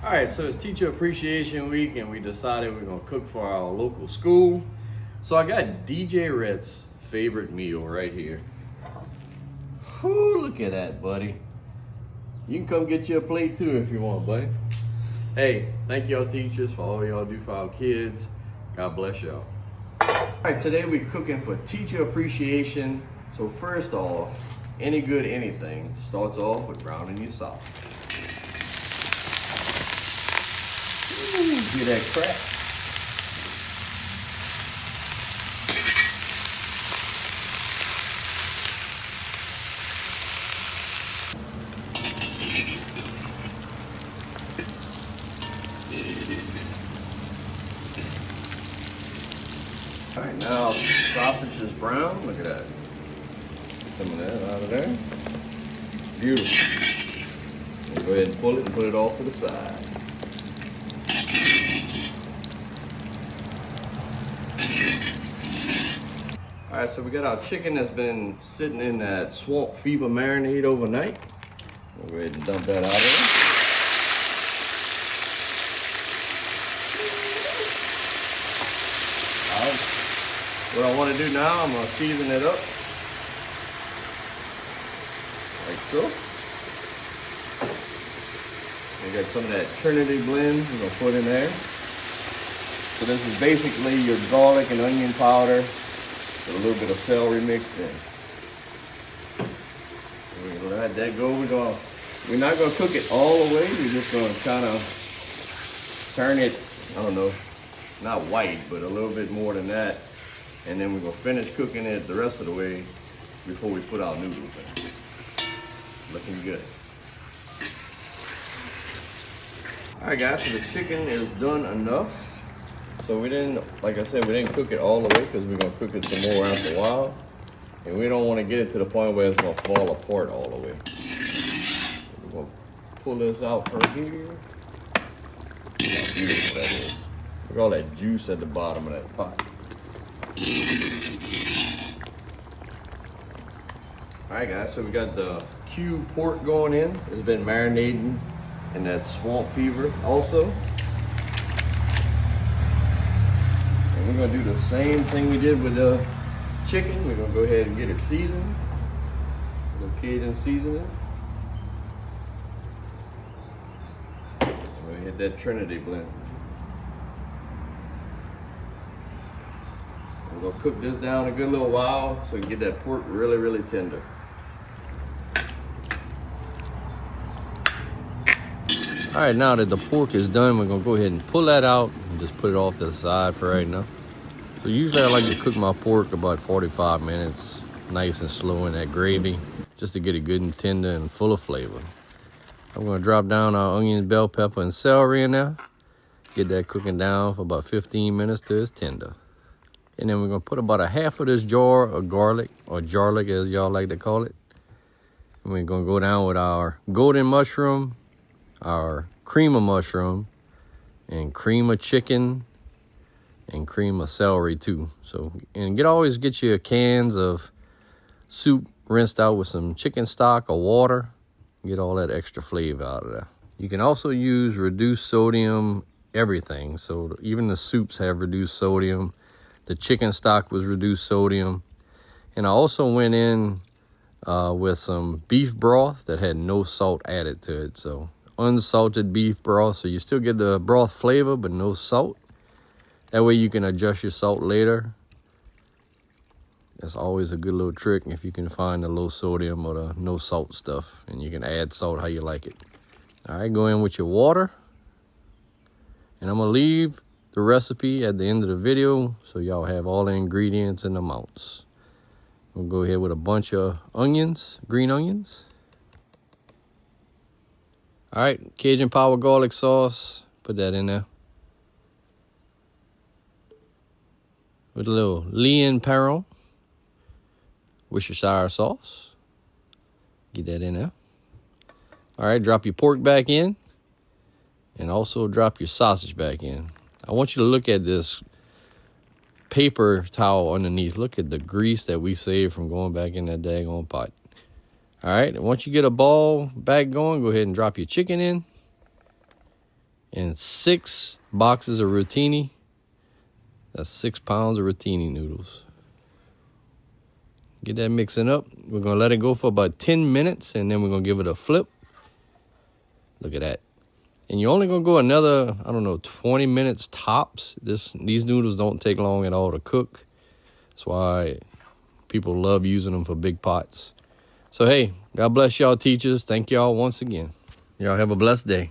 All right, so it's Teacher Appreciation Week, and we decided we're gonna cook for our local school. So I got DJ Rhett's favorite meal right here. Whoo, look at that, buddy. You can come get you a plate too if you want, buddy. Hey, thank y'all teachers for all y'all do for our kids. God bless y'all. All right, today we're cooking for Teacher Appreciation. So first off, any good anything starts off with browning your sausage. Get that crack. All right, now sausage is brown. Look at that. Some of that out of there. Beautiful. We'll go ahead and pull it and put it off to the side. All right, so we got our chicken that's been sitting in that swamp fever marinade overnight. We'll go ahead and dump that out of there. All right, what I want to do now, I'm gonna season it up, like so. We got some of that Trinity blend we're gonna put in there. So this is basically your garlic and onion powder, a little bit of celery mixed in. We're gonna let that go. We're not gonna cook it all the way. We're just gonna kind of turn it, I don't know, not white, but a little bit more than that. And then we're gonna finish cooking it the rest of the way before we put our noodles in. Looking good. All right, guys, so the chicken is done enough. So we didn't, like I said, we didn't cook it all the way because we're gonna cook it some more after a while. And we don't wanna get it to the point where it's gonna fall apart all the way. We're gonna pull this out right here. Look how beautiful that is. Look at all that juice at the bottom of that pot. All right, guys, so we got the cube pork going in. It's been marinating in that swamp fever also. We're gonna do the same thing we did with the chicken. We're gonna go ahead and get it seasoned. A little Cajun seasoning. We're gonna hit that Trinity blend. We're gonna cook this down a good little while so we can get that pork really, really tender. All right, now that the pork is done, we're gonna go ahead and pull that out and just put it off to the side for right now. So usually I like to cook my pork about 45 minutes, nice and slow in that gravy, just to get it good and tender and full of flavor. I'm gonna drop down our onions, bell pepper, and celery in there. Get that cooking down for about 15 minutes till it's tender. And then we're gonna put about a half of this jar of garlic, or jarlic as y'all like to call it. And we're gonna go down with our golden mushroom, our cream of mushroom, and cream of chicken, and cream of celery too. So, and always get your cans of soup rinsed out with some chicken stock or water. Get all that extra flavor out of there. You can also use reduced sodium everything. So even the soups have reduced sodium. The chicken stock was reduced sodium. And I also went in with some beef broth that had no salt added to it. So unsalted beef broth. So you still get the broth flavor, but no salt. That way you can adjust your salt later. That's always a good little trick if you can find the low sodium or the no salt stuff. And you can add salt how you like it. All right, go in with your water. And I'm going to leave the recipe at the end of the video so y'all have all the ingredients and amounts. We'll go ahead with a bunch of onions, green onions. All right, Cajun power garlic sauce. Put that in there. With a little Lean Perron, Worcestershire sauce. Get that in there. All right, drop your pork back in. And also drop your sausage back in. I want you to look at this paper towel underneath. Look at the grease that we saved from going back in that daggone pot. All right, and once you get a ball back going, go ahead and drop your chicken in. and 6 boxes of rotini. That's 6 pounds of rotini noodles. Get that mixing up. We're going to let it go for about 10 minutes, and then we're going to give it a flip. Look at that. And you're only going to go another, 20 minutes tops. These noodles don't take long at all to cook. That's why people love using them for big pots. So, hey, God bless y'all teachers. Thank y'all once again. Y'all have a blessed day.